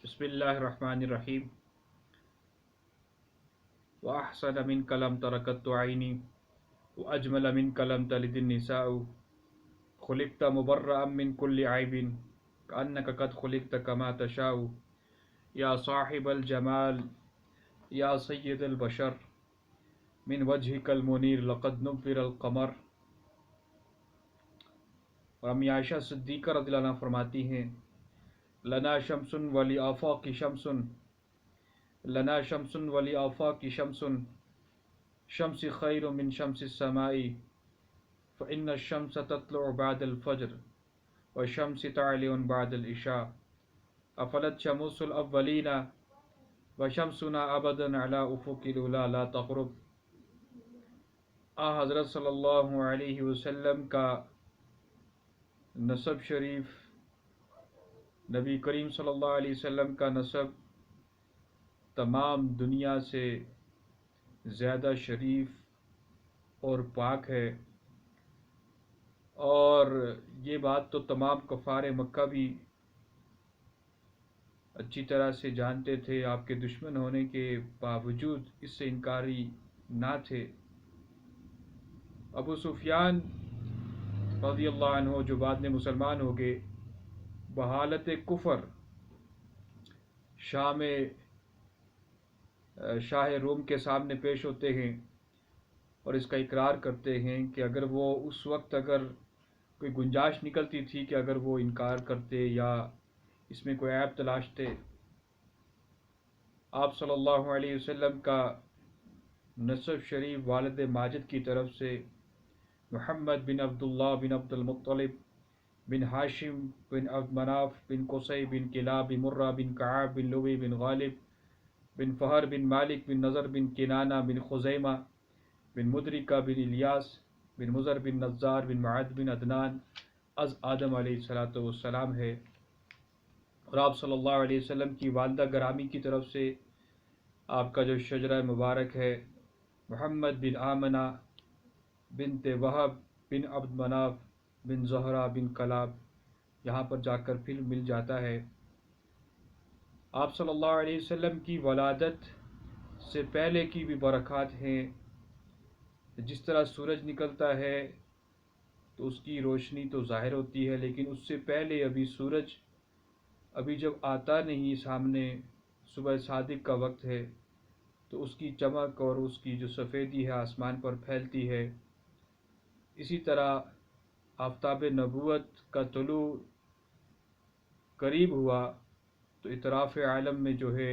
بسم اللہ الرحمن الرحیم وأحسن منك لم تركت عيني وأجمل منك لم تلد النساء خلقت مبرأ من كل عيب كأنك قد خلقت كما تشاء يا صاحب الجمال يا سيد البشر من وجهك المنير لقد نبر القمر۔ اور امی عائشہ صدیقہ رضی اللہ عنہ فرماتی ہیں لنا شمس ولی آفاق شمس، لنا شمس ولی آفاق شمس، شمس خیر من شمس السماء فإن الشمس تطلع بعد الفجر والشمس تعلي بعد العشاء أفلت شموس الأولين وشمسنا أبدا على أفق الأولى لا تغرب۔ حضرت صلی اللہ علیہ وسلم کا نسب شریف، نبی کریم صلی اللہ علیہ وسلم کا نسب تمام دنیا سے زیادہ شریف اور پاک ہے، اور یہ بات تو تمام کفار مکہ بھی اچھی طرح سے جانتے تھے، آپ کے دشمن ہونے کے باوجود اس سے انکاری نہ تھے۔ ابو سفیان رضی اللہ عنہ جو بعد میں مسلمان ہو گئے، بحالت کفر شاہ روم کے سامنے پیش ہوتے ہیں اور اس کا اقرار کرتے ہیں کہ اگر وہ اس وقت اگر کوئی گنجائش نکلتی تھی کہ اگر وہ انکار کرتے یا اس میں کوئی عیب تلاشتے، آپ صلی اللہ علیہ وسلم کا نسب شریف والد ماجد کی طرف سے محمد بن عبداللہ بن عبد المطلب بن ہاشم بن عبد مناف بن قصی بن کلاب بن مرہ بن کعب بن لوی بن غالب بن فہر بن مالک بن نضر بن کنانہ بن خزیمہ بن مدرکہ بن الیاس بن مضر بن نزار بن معد بن عدنان از آدم علیہ السلام ہے، اور آپ صلی اللہ علیہ وسلم کی والدہ گرامی کی طرف سے آپ کا جو شجرہ مبارک ہے محمد بن آمنہ بنت وہب بن عبد مناف بن زہرہ بن کلاب، یہاں پر جا کر پھر مل جاتا ہے۔ آپ صلی اللہ علیہ وسلم کی ولادت سے پہلے کی بھی برکات ہیں، جس طرح سورج نکلتا ہے تو اس کی روشنی تو ظاہر ہوتی ہے، لیکن اس سے پہلے ابھی سورج ابھی جب آتا نہیں سامنے، صبح صادق کا وقت ہے تو اس کی چمک اور اس کی جو سفیدی ہے آسمان پر پھیلتی ہے۔ اسی طرح آفتاب نبوت کا طلوع قریب ہوا تو اطراف عالم میں جو ہے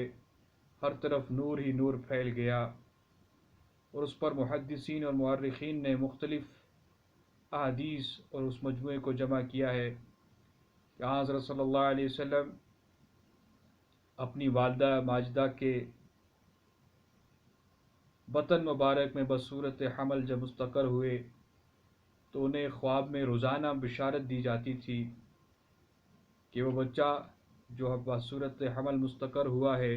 ہر طرف نور ہی نور پھیل گیا، اور اس پر محدثین اور مورخین نے مختلف احادیث اور اس مجموعے کو جمع کیا ہے کہ حضرت صلی اللہ علیہ وسلم اپنی والدہ ماجدہ کے بطن مبارک میں بصورت حمل جب مستقر ہوئے تو انہیں خواب میں روزانہ بشارت دی جاتی تھی کہ وہ بچہ جو بصورت حمل مستقر ہوا ہے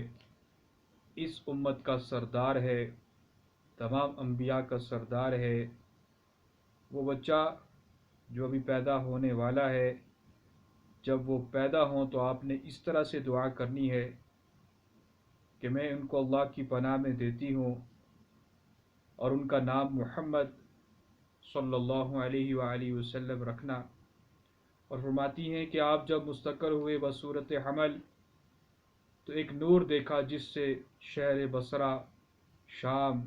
اس امت کا سردار ہے، تمام انبیاء کا سردار ہے۔ وہ بچہ جو ابھی پیدا ہونے والا ہے، جب وہ پیدا ہوں تو آپ نے اس طرح سے دعا کرنی ہے کہ میں ان کو اللہ کی پناہ میں دیتی ہوں، اور ان کا نام محمد صلی اللہ علیہ وآلہ وسلم رکھنا۔ اور فرماتی ہیں کہ آپ جب مستقر ہوئے بصورت حمل تو ایک نور دیکھا جس سے شہر بصرہ شام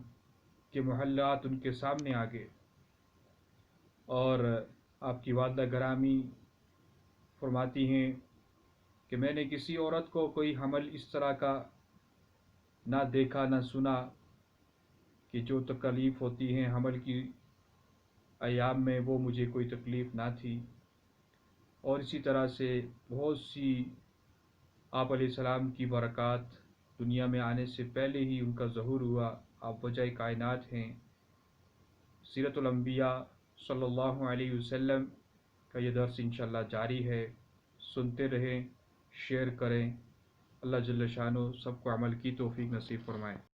کے محلات ان کے سامنے آ گئے، اور آپ کی والدہ گرامی فرماتی ہیں کہ میں نے کسی عورت کو کوئی حمل اس طرح کا نہ دیکھا نہ سنا کہ جو تکلیف ہوتی ہیں حمل کی ایام میں وہ مجھے کوئی تکلیف نہ تھی۔ اور اسی طرح سے بہت سی آپ علیہ السلام کی برکات دنیا میں آنے سے پہلے ہی ان کا ظہور ہوا، آپ وجہ کائنات ہیں۔ سیرت الانبیاء صلی اللہ علیہ وسلم کا یہ درس انشاءاللہ جاری ہے، سنتے رہیں، شیئر کریں۔ اللہ جل شانہ سب کو عمل کی توفیق نصیب فرمائے۔